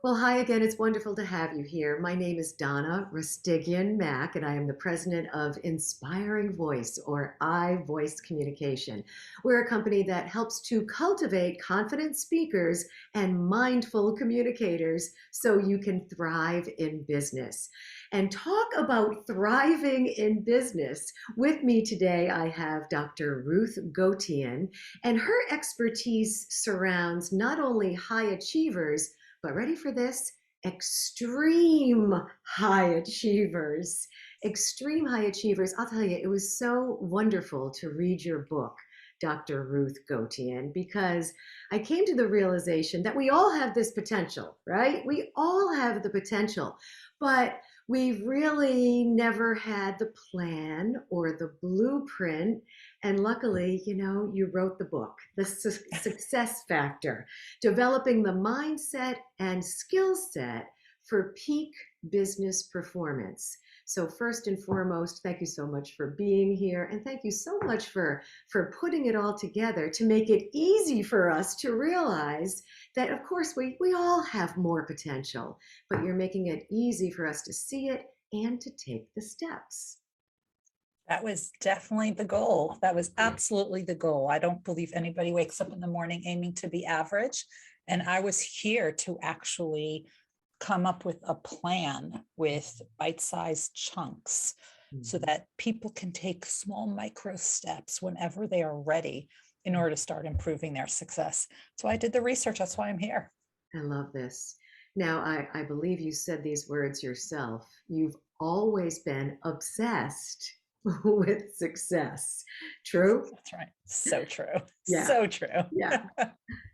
Well, hi again. It's wonderful to have you here. My name is Donna Rustigian Mac, and I am the president of Inspiring Voice, or iVoice Communication. We're a company that helps to cultivate confident speakers and mindful communicators so you can thrive in business. And talk about thriving in business. With me today, I have Dr. Ruth Gotian, and her expertise surrounds not only high achievers but ready for this? Extreme high achievers. Extreme high achievers. I'll tell you, it was so wonderful to read your book, Dr. Ruth Gotian, because I came to the realization that we all have this potential, right? We all have the potential, but we've really never had the plan or the blueprint. And luckily, you wrote the book, The Success Factor, developing the mindset and skill set for peak business performance. So first and foremost, thank you so much for being here. And thank you so much for putting it all together to make it easy for us to realize that, of course, we all have more potential, but you're making it easy for us to see it and to take the steps. That was definitely the goal. That was absolutely the goal. I don't believe anybody wakes up in the morning aiming to be average. And I was here to actually come up with a plan with bite-sized chunks so that people can take small micro steps whenever they are ready in order to start improving their success. So I did the research. That's why I'm here. I love this. Now, I believe you said these words yourself. You've always been obsessed with success. True? That's right. So true. Yeah. So true. Yeah.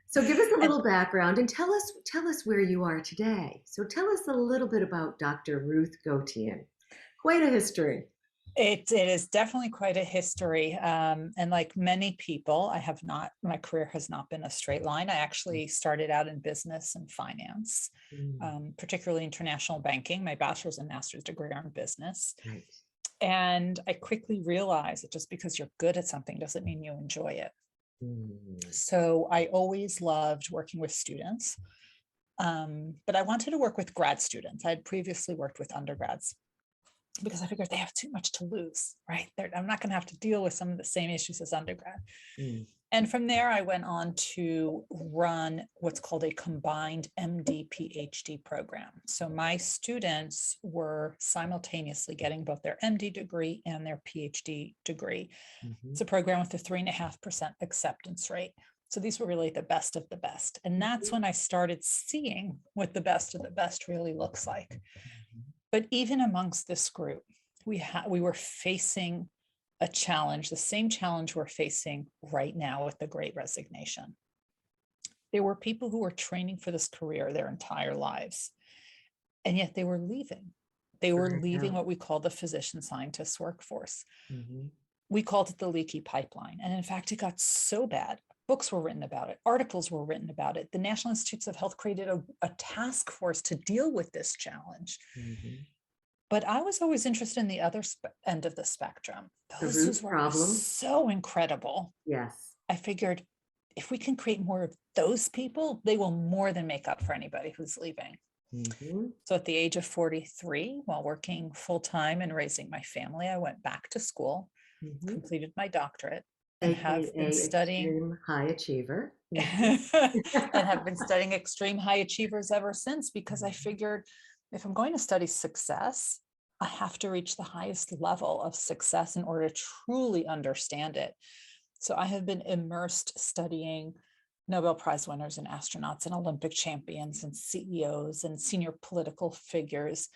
So give us a And little background and tell us where you are today. So tell us a little bit about Dr. Ruth Gotian. Quite a history. it is definitely quite a history. And like many people, my career has not been a straight line. I actually started out in business and finance, particularly international banking. My bachelor's and master's degree are in business. Right. And I quickly realized that just because you're good at something doesn't mean you enjoy it. Mm. So I always loved working with students, but I wanted to work with grad students. I had previously worked with undergrads because I figured they have too much to lose, right? I'm not going to have to deal with some of the same issues as undergrad. Mm. And from there, I went on to run what's called a combined MD PhD program. So my students were simultaneously getting both their MD degree and their PhD degree. Mm-hmm. It's a program with a 3.5% acceptance rate. So these were really the best of the best. And that's when I started seeing what the best of the best really looks like. But even amongst this group, we were facing a challenge, the same challenge we're facing right now with the Great Resignation. There were people who were training for this career their entire lives, and yet they were leaving. They were leaving what we call the physician scientist workforce. Mm-hmm. We called it the leaky pipeline. And in fact, it got so bad. Books were written about it. Articles were written about it. The National Institutes of Health created a task force to deal with this challenge. Mm-hmm. But I was always interested in the other end of the spectrum. Those who were so incredible. Yes. I figured if we can create more of those people, they will more than make up for anybody who's leaving. Mm-hmm. So at the age of 43, while working full-time and raising my family, I went back to school, completed my doctorate, and have been studying extreme high achiever. and have been studying extreme high achievers ever since, because I figured if I'm going to study success, I have to reach the highest level of success in order to truly understand it. So I have been immersed studying Nobel Prize winners and astronauts and Olympic champions and CEOs and senior political figures,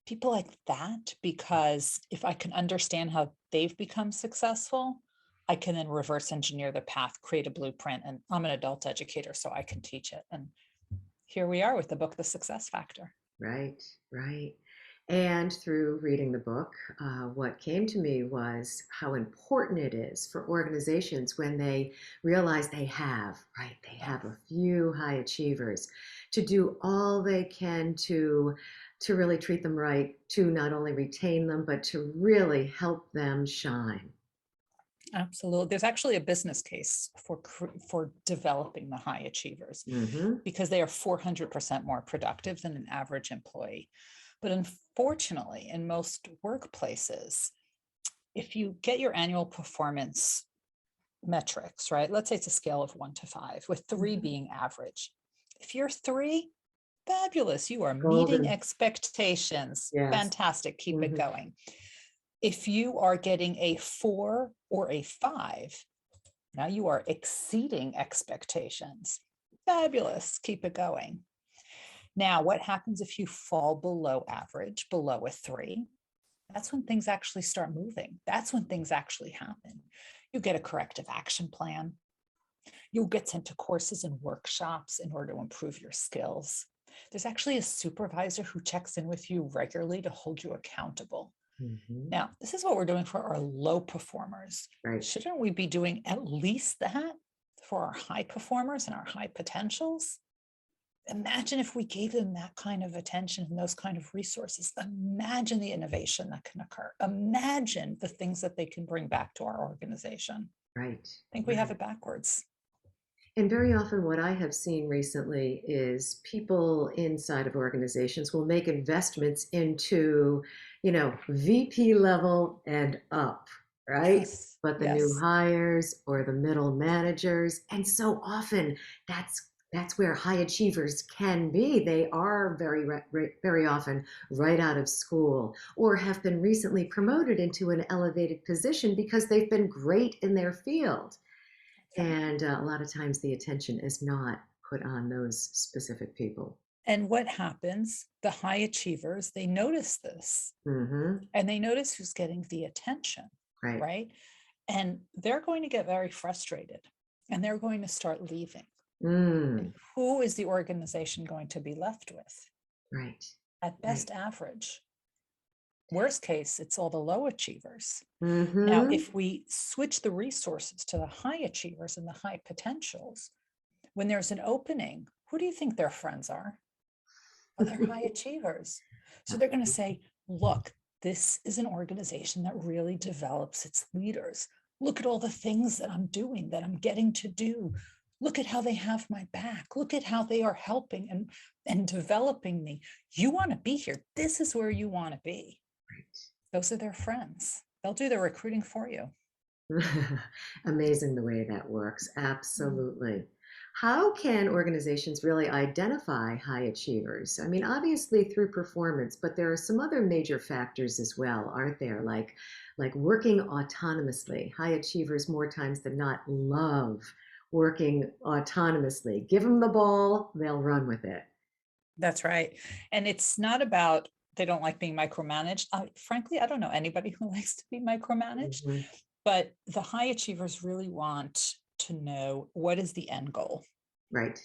people like that, because if I can understand how they've become successful, I can then reverse engineer the path, create a blueprint, and I'm an adult educator, so I can teach it. And here we are with the book, The Success Factor. Right, right. And through reading the book, what came to me was how important it is for organizations when they realize they have a few high achievers, to do all they can to really treat them right, to not only retain them, but to really help them shine. Absolutely. There's actually a business case for developing the high achievers Mm-hmm. because they are 400% more productive than an average employee. But unfortunately, in most workplaces, if you get your annual performance metrics, right? Let's say it's a scale of 1 to 5, with 3 being average. If you're 3, fabulous. You are meeting Golden. expectations. Yes. Fantastic. Keep it Mm-hmm. going. If you are getting a 4 or a 5, now you are exceeding expectations. Fabulous. Keep it going. Now, what happens if you fall below average, below a 3? That's when things actually start moving. That's when things actually happen. You get a corrective action plan. You'll get sent to courses and workshops in order to improve your skills. There's actually a supervisor who checks in with you regularly to hold you accountable. Mm-hmm. Now, this is what we're doing for our low performers. Right. Shouldn't we be doing at least that for our high performers and our high potentials? Imagine if we gave them that kind of attention and those kind of resources. Imagine the innovation that can occur. Imagine the things that they can bring back to our organization. Right. I think we have it backwards. And very often, what I have seen recently is people inside of organizations will make investments into, VP level and up, right? Yes. But the new Yes. hires or the middle managers, and so often that's where high achievers can be. They are very often right out of school or have been recently promoted into an elevated position because they've been great in their field. And a lot of times the attention is not put on those specific people. And what happens? The high achievers, they notice this Mm-hmm. and they notice who's getting the attention, Right. right? And they're going to get very frustrated and they're going to start leaving. And Mm. who is the organization going to be left with? Right. At best, average. Worst case, it's all the low achievers. Now, Mm-hmm. if we switch the resources to the high achievers and the high potentials, when there's an opening, who do you think their friends are? Well, they're high achievers. So they're going to say, look, this is an organization that really develops its leaders. Look at all the things that I'm doing, that I'm getting to do. Look at how they have my back. Look at how they are helping and developing me. You want to be here. This is where you want to be. Those are their friends. They'll do the recruiting for you. Amazing the way that works. Absolutely. How can organizations really identify high achievers? I mean, obviously through performance, but there are some other major factors as well, aren't there? Like working autonomously. High achievers more times than not love working autonomously. Give them the ball, they'll run with it. That's right. And it's not about they don't like being micromanaged. Frankly, I don't know anybody who likes to be micromanaged, Mhm. but the high achievers really want to know what is the end goal. Right.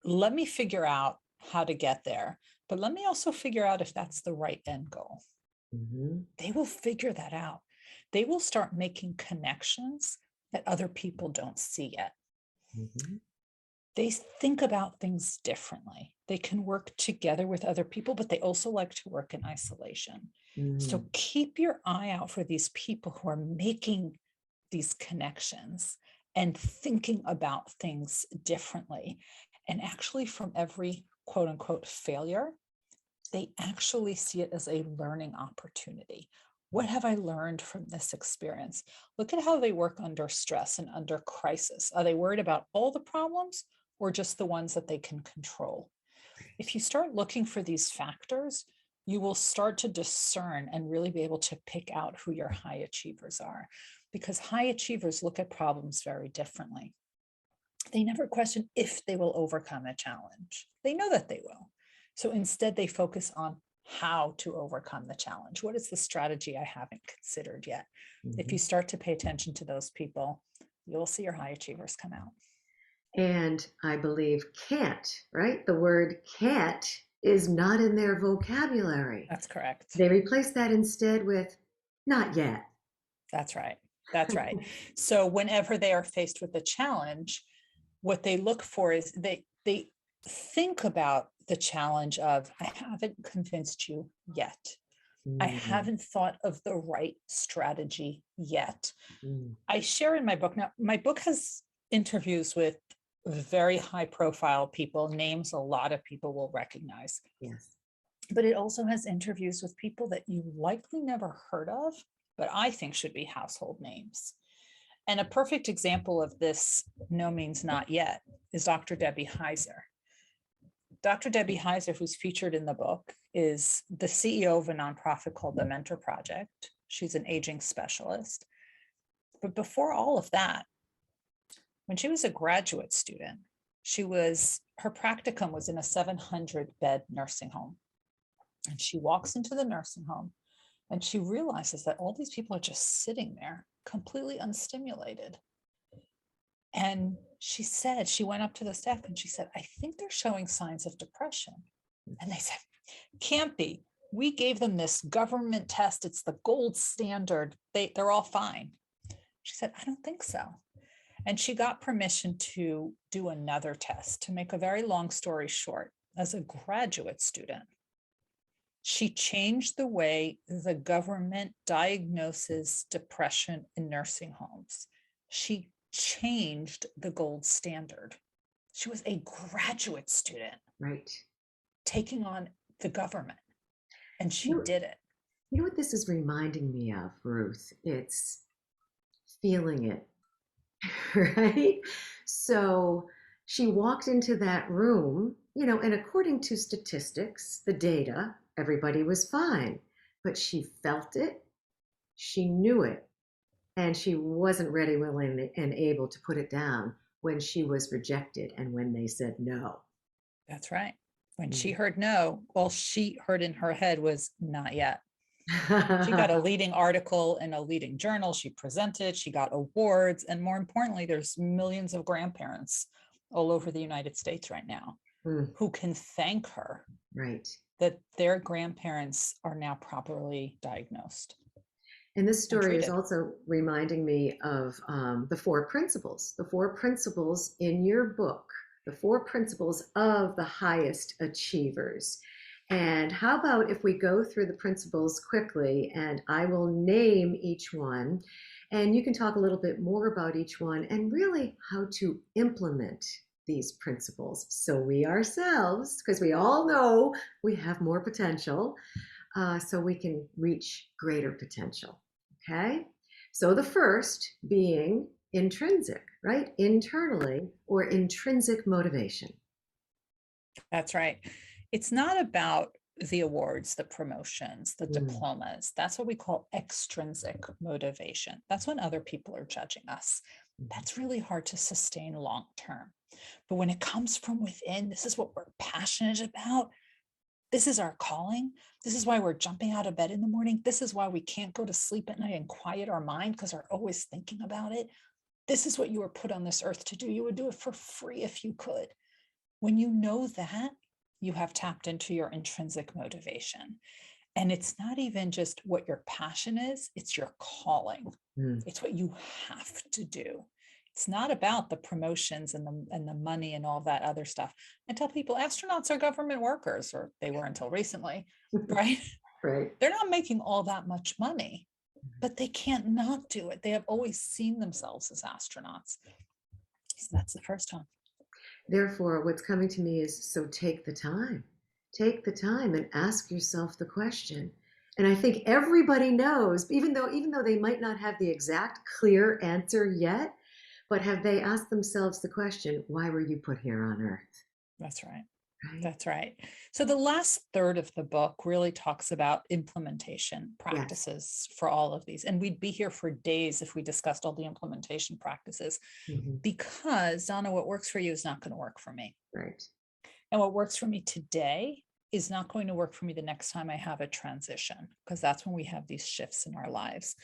Let me figure out how to get there, but let me also figure out if that's the right end goal. Mm-hmm. They will figure that out. They will start making connections that other people don't see yet. Mm-hmm. They think about things differently. They can work together with other people, but they also like to work in isolation. So Mm. keep your eye out for these people who are making these connections and thinking about things differently. And actually, from every quote unquote failure, they actually see it as a learning opportunity. What have I learned from this experience? Look at how they work under stress and under crisis. Are they worried about all the problems or just the ones that they can control? If you start looking for these factors, you will start to discern and really be able to pick out who your high achievers are, because high achievers look at problems very differently. They never question if they will overcome a challenge. They know that they will. So instead, they focus on how to overcome the challenge. What is the strategy I haven't considered yet? If Mm-hmm. you start to pay attention to those people, you'll see your high achievers come out. And I believe can't, right? The word can't is not in their vocabulary. That's correct. They replace that instead with not yet. That's right. That's right. So whenever they are faced with a challenge, what they look for is they think about the challenge of, I haven't convinced you yet. I Mm, haven't thought of the right strategy yet. mm, I share in my book. Now, my book has interviews with very high profile people, names a lot of people will recognize, yes. but it also has interviews with people that you likely never heard of, but I think should be household names. And a perfect example of this, no means not yet, is Dr. Debbie Heiser. Dr. Debbie Heiser, who's featured in the book, is the CEO of a nonprofit called the Mentor Project. She's an aging specialist. But before all of that, when she was a graduate student, her practicum was in a 700-bed nursing home. And she walks into the nursing home and she realizes that all these people are just sitting there completely unstimulated. And she went up to the staff and she said, I think they're showing signs of depression. And they said, can't be. We gave them this government test. It's the gold standard. They're all fine. She said, I don't think so. And she got permission to do another test. To make a very long story short, as a graduate student, she changed the way the government diagnoses depression in nursing homes. She changed the gold standard. She was a graduate student Right. taking on the government, and she You know, did it. you know what this is reminding me of, Ruth? It's feeling it, right? So she walked into that room, and according to statistics, the data, everybody was fine, but she felt it, she knew it, and she wasn't ready, willing, and able to put it down when she was rejected and when they said no. That's right. When she Mm. heard no, all she heard in her head was not yet. She got a leading article in a leading journal. She presented, she got awards. And more importantly, there's millions of grandparents all over the United States right now Mm, who can thank her right. that their grandparents are now properly diagnosed And this and story is treated. also reminding me of the four principles in your book, the four principles of the highest achievers. And how about if we go through the principles quickly and I will name each one and you can talk a little bit more about each one and really how to implement these principles so we ourselves, because we all know we have more potential, so we can reach greater potential. Okay. So the first being intrinsic, right? Internally, or intrinsic motivation. That's right. It's not about the awards, the promotions, the Mm, diplomas. That's what we call extrinsic motivation. That's when other people are judging us. mhm. That's really hard to sustain long term. But when it comes from within, this is what we're passionate about. This is our calling. This is why we're jumping out of bed in the morning. This is why we can't go to sleep at night and quiet our mind because we're always thinking about it. This is what you were put on this earth to do. You would do it for free if you could. When you know that, you have tapped into your intrinsic motivation. And it's not even just what your passion is, it's your calling. Mm. It's what you have to do. It's not about the promotions and the money and all that other stuff. I tell people astronauts are government workers, or they were until recently, right? Right. They're not making all that much money, but they can't not do it. They have always seen themselves as astronauts. So that's the first one. Therefore, what's coming to me is so take the time. Take the time and ask yourself the question. And I think everybody knows, even though they might not have the exact clear answer yet, but have they asked themselves the question, why were you put here on earth? That's right. Right? That's right. So the last third of the book really talks about implementation Yes. practices for all of these. And we'd be here for days if we discussed all the implementation practices, Hmm. because Donna, what works for you is not going to work for me. Right. And what works for me today is not going to work for me the next time I have a transition, because that's when we have these shifts in our lives.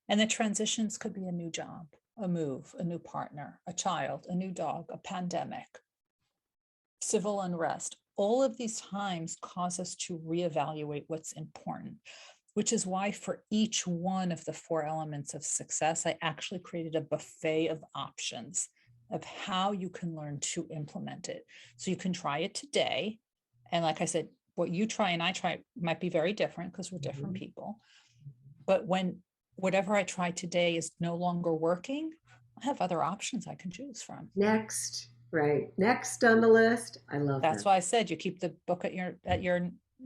And the transitions could be a new job, a move, a new partner, a child, a new dog, a pandemic, civil unrest. All of these times cause us to reevaluate what's important, which is why for each one of the four elements of success, I actually created a buffet of options of how you can learn to implement it. So you can try it today. And like I said, what you try and I try might be very different because we're different people. But when whatever I try today is no longer working, I have other options I can choose from. Next, right? Next on the list. I love That's that. why I said you keep the book at your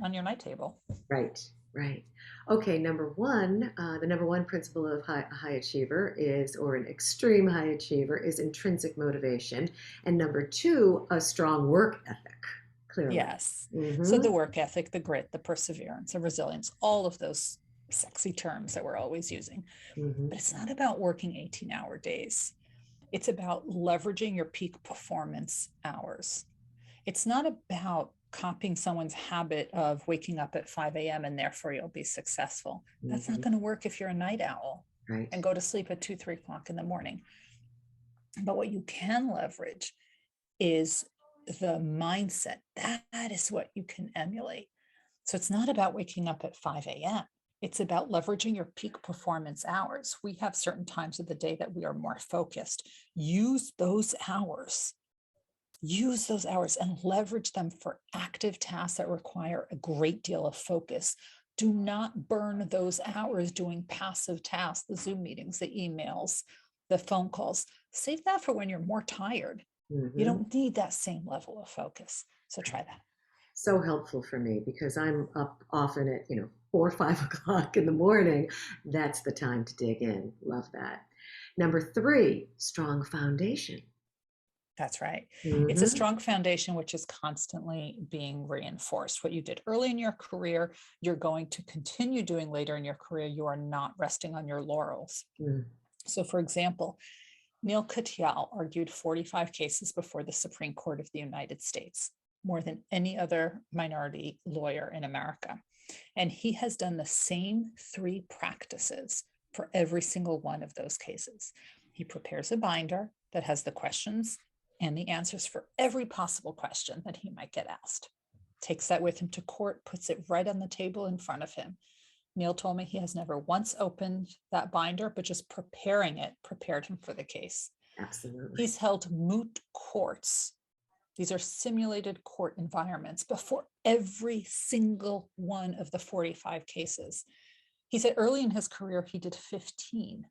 on your night table. Right, right. Okay, the number one principle of a high achiever is, or an extreme high achiever, is intrinsic motivation. And number two, a strong work ethic, clearly. Yes. So Mm-hmm. the work ethic, the grit, the perseverance, the resilience, all of those sexy terms that we're always using. Mm-hmm. But it's not about working 18-hour days. It's about leveraging your peak performance hours. It's not about copying someone's habit of waking up at 5 a.m. and therefore you'll be successful. That's not going to work if you're a night owl Right. and go to sleep at 2, 3 o'clock in the morning. But what you can leverage is the mindset. That is what you can emulate. So it's not about waking up at 5 a.m. It's about leveraging your peak performance hours. We have certain times of the day that we are more focused. Use those hours and leverage them for active tasks that require a great deal of focus. Do not burn those hours doing passive tasks, the Zoom meetings, the emails, the phone calls. Save that for when you're more tired. Mm-hmm. You don't need that same level of focus. So try that. So helpful for me because I'm up often at 4 or 5 o'clock in the morning. That's the time to dig in. Love that. Number three, strong foundation. That's right. Mm-hmm. It's a strong foundation, which is constantly being reinforced. What you did early in your career, you're going to continue doing later in your career. You are not resting on your laurels. Mm. So, for example, Neil Katyal argued 45 cases before the Supreme Court of the United States, more than any other minority lawyer in America. And he has done the same 3 practices for every single one of those cases. He prepares a binder that has the questions and the answers for every possible question that he might get asked. Takes that with him to court, puts it right on the table in front of him. Neil told me he has never once opened that binder, but just preparing it prepared him for the case. Absolutely. He's held moot courts. These are simulated court environments before every single one of the 45 cases. He said early in his career, he did 15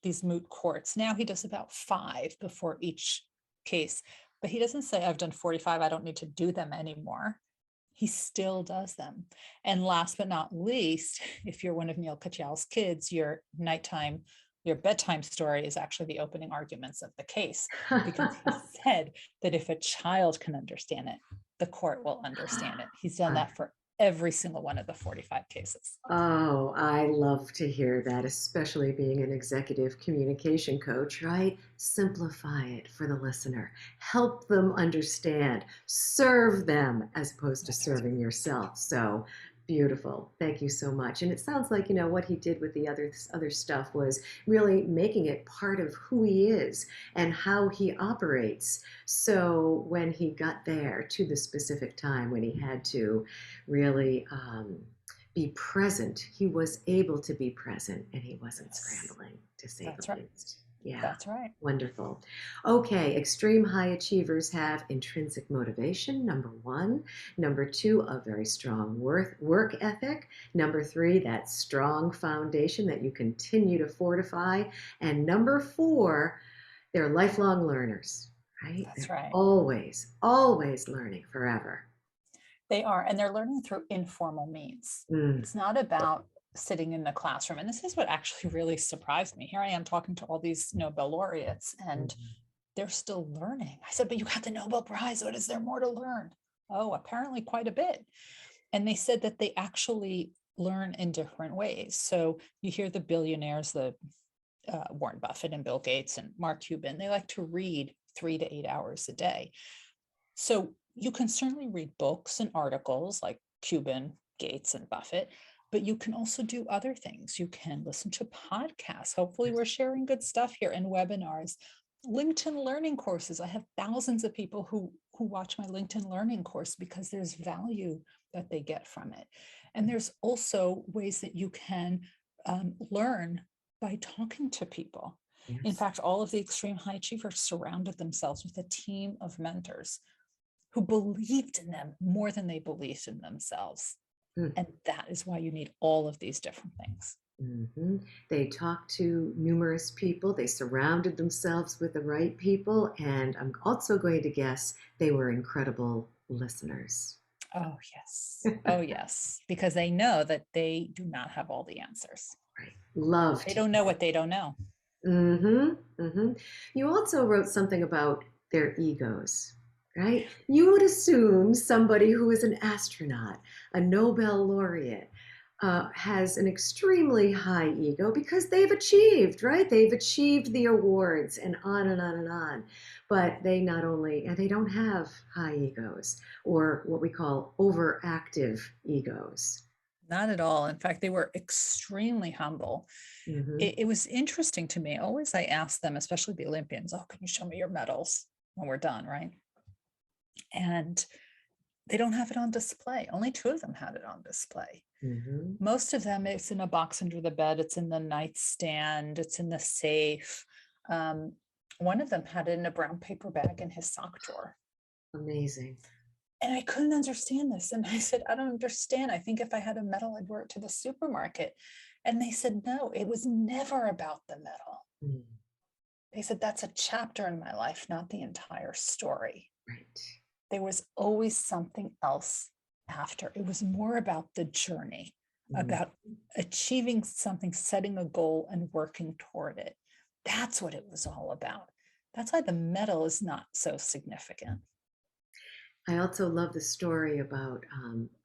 these moot courts. Now he does about 5 before each case, but he doesn't say I've done 45. I don't need to do them anymore. He still does them. And last but not least, if you're one of Neil Katyal's kids, your bedtime story is actually the opening arguments of the case, because he said that if a child can understand it, the court will understand it. He's done that for every single one of the 45 cases. Oh, I love to hear that, especially being an executive communication coach, right? Simplify it for the listener. Help them understand. Serve them as opposed to serving yourself. So beautiful. Thank you so much. And it sounds like, what he did with the other stuff was really making it part of who he is and how he operates. So when he got there to the specific time when he had to really be present, he was able to be present and he wasn't scrambling, to say the least. Yeah, that's right. Wonderful. Okay, extreme high achievers have intrinsic motivation, number 1. Number 2, a very strong work ethic. Number 3, that strong foundation that you continue to fortify. And number 4, they're lifelong learners, right? That's they're right. Always learning forever. They are, and they're learning through informal means. It's not about sitting in the classroom. And this is what actually really surprised me. Here I am talking to all these Nobel laureates and they're still learning. I said, but you got the Nobel Prize. What is there more to learn? Oh, apparently quite a bit. And they said that they actually learn in different ways. So you hear the billionaires, the Warren Buffett and Bill Gates and Mark Cuban, they like to read 3 to 8 hours a day. So you can certainly read books and articles like Cuban, Gates, and Buffett, but you can also do other things. You can listen to podcasts. Hopefully we're sharing good stuff here, and webinars, LinkedIn learning courses. I have thousands of people who watch my LinkedIn learning course because there's value that they get from it. And there's also ways that you can learn by talking to people. In fact, all of the extreme high achievers surrounded themselves with a team of mentors who believed in them more than they believed in themselves. And that is why you need all of these different things. Mm-hmm. They talked to numerous people. They surrounded themselves with the right people. And I'm also going to guess they were incredible listeners. Oh, yes. Oh, yes. Because they know that they do not have all the answers. Right. Love They to don't know what they don't know. Mm-hmm. Mm-hmm. You also wrote something about their egos, right? You would assume somebody who is an astronaut, a Nobel laureate, has an extremely high ego because they've achieved, right? They've achieved the awards and on and on and on. But they not only, and they don't have high egos or what we call overactive egos. Not at all. In fact, they were extremely humble. Mm-hmm. It was interesting to me. Always I asked them, especially the Olympians, oh, can you show me your medals when we're done, right? And they don't have it on display. Only 2 of them had it on display. Mm-hmm. Most of them, it's in a box under the bed, it's in the nightstand, it's in the safe. One of them had it in a brown paper bag in his sock drawer. Amazing. And I couldn't understand this. And I said, I don't understand. I think if I had a medal, I'd wear it to the supermarket. And they said, no, it was never about the medal. Mm. They said, that's a chapter in my life, not the entire story. Right. There was always something else after. It was more about the journey, about achieving something, setting a goal and working toward it. That's what it was all about. That's why the medal is not so significant. I also love the story about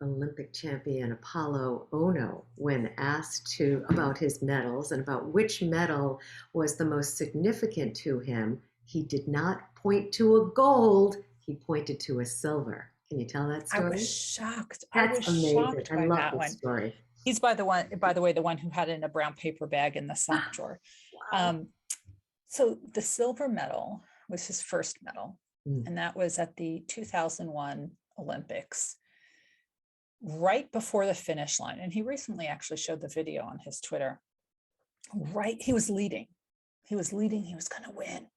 Olympic champion Apollo Ono when asked about his medals and about which medal was the most significant to him. He did not point to a gold, he pointed to a silver. Can you tell that story? I was shocked. That's I was amazing. shocked I by love that this one. story. He's by the way, the one who had it in a brown paper bag in the sock drawer. Wow. So the silver medal was his first medal, Mm. and that was at the 2001 Olympics, right before the finish line. And he recently actually showed the video on his Twitter. Right, he was leading. He was going to win.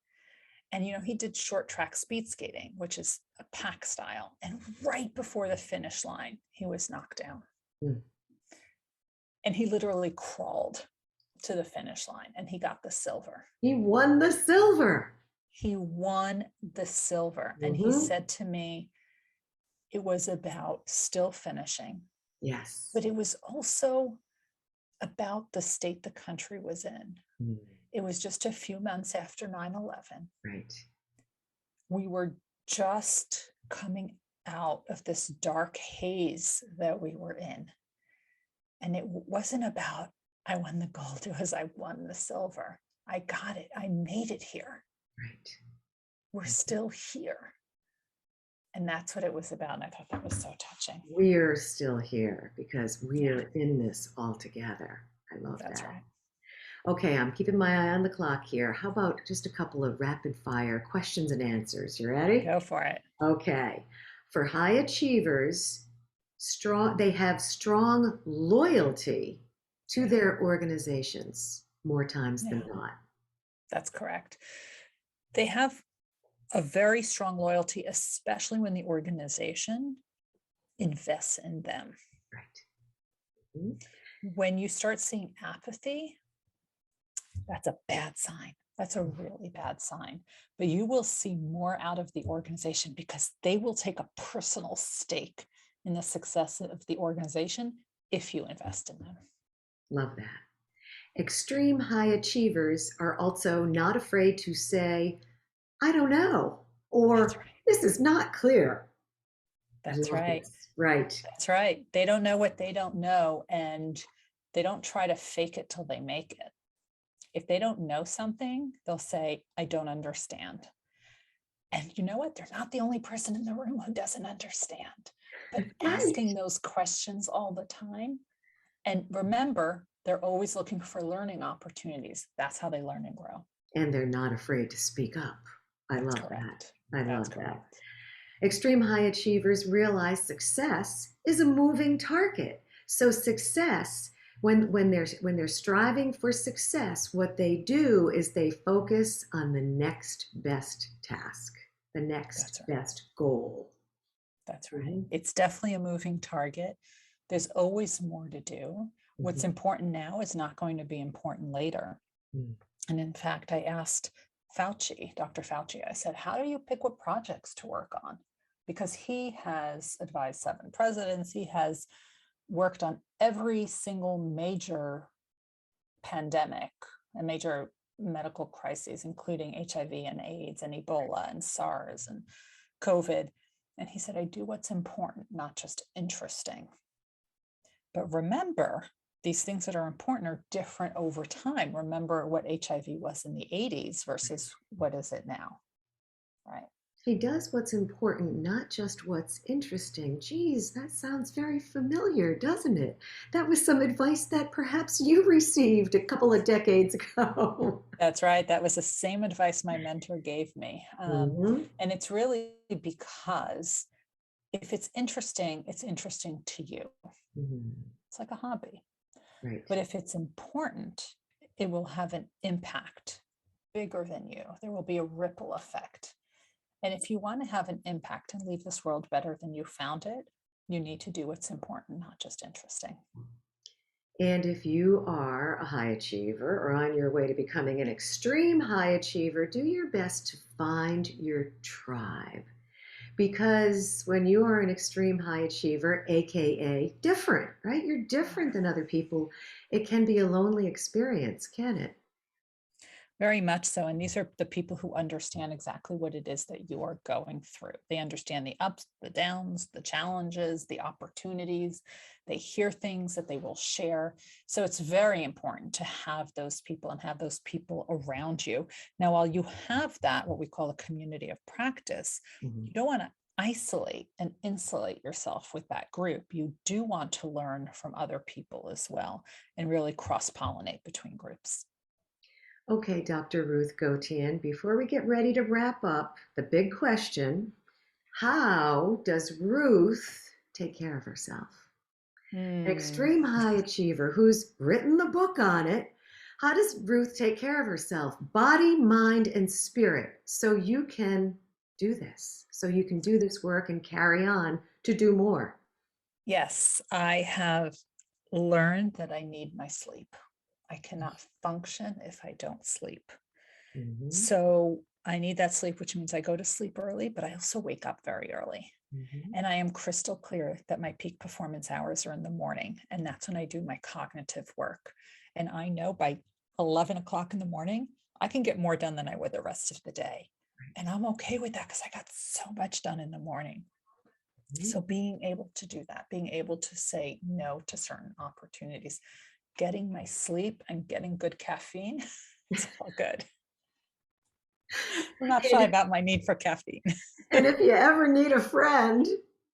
And, he did short track speed skating, which is a pack style. And right before the finish line, he was knocked down. Mm. And he literally crawled to the finish line and he got the silver. He won the silver. He won the silver. Mm-hmm. And he said to me, it was about still finishing. Yes. But it was also about the state the country was in. Mm. It was just a few months after 9/11. Right. We were just coming out of this dark haze that we were in. And it wasn't about, I won the gold. It was, I won the silver. I got it. I made it here. Right. We're still here. And that's what it was about. And I thought that was so touching. We're still here because we're in this all together. I love that. That's right. Okay, I'm keeping my eye on the clock here. How about just a couple of rapid fire questions and answers? You ready? Go for it. Okay. For high achievers, they have strong loyalty to their organizations more times than not. That's correct. They have a very strong loyalty, especially when the organization invests in them. Right. Mm-hmm. When you start seeing apathy, that's a bad sign. That's a really bad sign. But you will see more out of the organization because they will take a personal stake in the success of the organization if you invest in them. Love that. Extreme high achievers are also not afraid to say, I don't know, or right. This is not clear. That's right. Right. That's right. They don't know what they don't know, and they don't try to fake it till they make it. If they don't know something, they'll say, I don't understand. And you know what? They're not the only person in the room who doesn't understand. But right. Asking those questions all the time. And remember, they're always looking for learning opportunities. That's how they learn and grow. And they're not afraid to speak up. I love correct. that. I That's love correct. that. Extreme high achievers realize success is a moving target. So success, when they're striving for success, what they do is they focus on the next best task, the next best goal. That's right. Mhm. It's definitely a moving target. There's always more to do. What's Mhm. important now is not going to be important later. Mhm. And in fact, I asked Fauci, Dr. Fauci, I said, how do you pick what projects to work on? Because he has advised 7 presidents, he has worked on every single major pandemic and major medical crises, including HIV and AIDS and Ebola and SARS and COVID. And he said, I do what's important, not just interesting. But remember, these things that are important are different over time. Remember what HIV was in the 80s versus what is it now, right? He does what's important, not just what's interesting. Geez, that sounds very familiar, doesn't it? That was some advice that perhaps you received a couple of decades ago. That's right. That was the same advice my mentor gave me. Mhm. And it's really because if it's interesting to you. Mhm. It's like a hobby. Right. But if it's important, it will have an impact bigger than you. There will be a ripple effect. And if you want to have an impact and leave this world better than you found it, you need to do what's important, not just interesting. And if you are a high achiever or on your way to becoming an extreme high achiever, do your best to find your tribe. Because when you are an extreme high achiever, AKA different, right? You're different than other people. It can be a lonely experience, can it? Very much so. And these are the people who understand exactly what it is that you are going through. They understand the ups, the downs, the challenges, the opportunities. They hear things that they will share. So it's very important to have those people and have those people around you. Now, while you have that, what we call a community of practice, Mhm. you don't want to isolate and insulate yourself with that group. You do want to learn from other people as well and really cross pollinate between groups. Okay, Dr. Ruth Gotian, before we get ready to wrap up, the big question, how does Ruth take care of herself? An Hmm. extreme high achiever who's written the book on it. How does Ruth take care of herself? Body, mind, and spirit. So you can do this. So you can do this work and carry on to do more. Yes, I have learned that I need my sleep. I cannot function if I don't sleep. Mhm. So I need that sleep, which means I go to sleep early, but I also wake up very early. Mhm. And I am crystal clear that my peak performance hours are in the morning. And that's when I do my cognitive work. And I know by 11 o'clock in the morning, I can get more done than I would the rest of the day. And I'm okay with that because I got so much done in the morning. Mhm. So being able to do that, being able to say no to certain opportunities, getting my sleep and getting good caffeine, it's all good. I'm not shy And about my need for caffeine. And if you ever need a friend,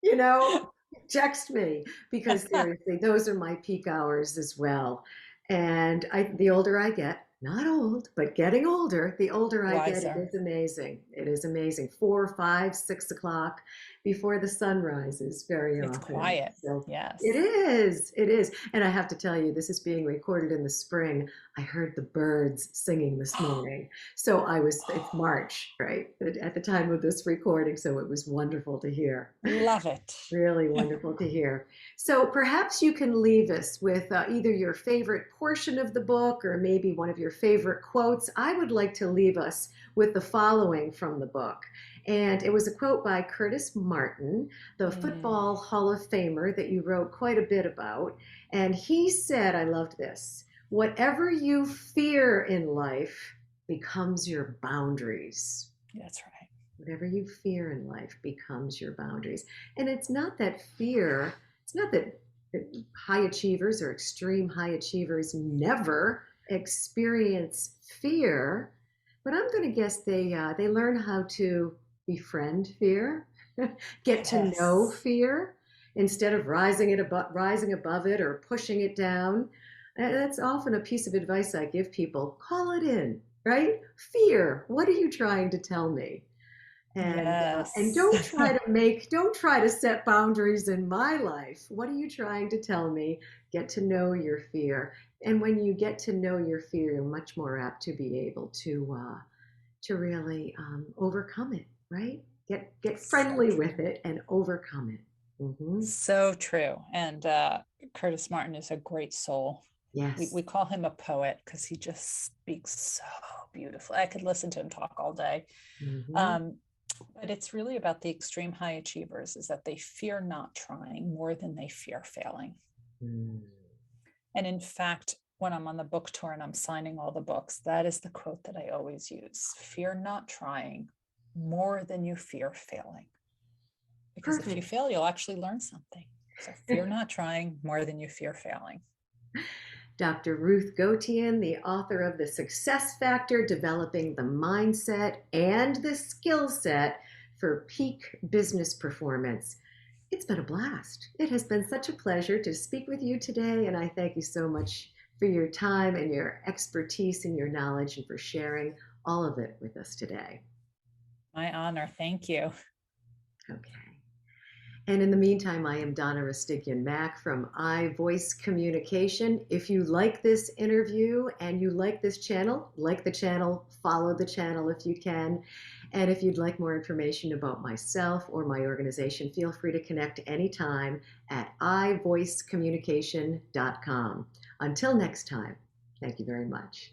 you know, text me because seriously, those are my peak hours as well. And the older I get, not old, but getting older, the older I get, it Wiser. is amazing. It is amazing. 4, 5, 6 o'clock before the sun rises very It's often. quiet. So it Yes. is, it is. And I have to tell you, this is being recorded in the spring. I heard the birds singing this morning. So it's March, right, at the time of this recording. So it was wonderful to hear. Love it. Really wonderful to hear. So perhaps you can leave us with either your favorite portion of the book or maybe one of your favorite quotes. I would like to leave us with the following from the book. And it was a quote by Curtis Martin, the Mm, Football Hall of Famer that you wrote quite a bit about. And he said, I loved this, whatever you fear in life becomes your boundaries. that's right. Whatever you fear in life becomes your boundaries. And it's not that fear, it's not that high achievers or extreme high achievers never experience fear, but I'm going to guess they learn how to befriend fear, get to know Yes. fear instead of rising above it or pushing it down. And that's often a piece of advice I give people. Call it in, right? Fear. What are you trying to tell me? And Yes. don't try to set boundaries in my life. What are you trying to tell me? Get to know your fear. And when you get to know your fear, you're much more apt to be able to really overcome it, right? Get So friendly true. with it and overcome it. Mm-hmm. So true. And Curtis Martin is a great soul. We Yes. call him a poet because he just speaks so beautifully. I could listen to him talk all day. Mm-hmm. Um, but it's really about the extreme high achievers is that they fear not trying more than they fear failing. Mm. And in fact, when I'm on the book tour and I'm signing all the books, that is the quote that I always use: fear not trying more than you fear failing. Because if you Perfect. fail, you'll actually learn something. So fear not trying more than you fear failing. Dr. Ruth Gotian, the author of The Success Factor, Developing the Mindset and the Skill Set for Peak Business Performance. It's been a blast. It has been such a pleasure to speak with you today, and I thank you so much for your time and your expertise and your knowledge and for sharing all of it with us today. My honor. Thank you. Okay. And in the meantime, I am Donna Rustigian Mac from iVoice Communication. If you like this interview and you like the channel, follow the channel if you can. And if you'd like more information about myself or my organization, feel free to connect anytime at ivoicecommunication.com. Until next time, thank you very much.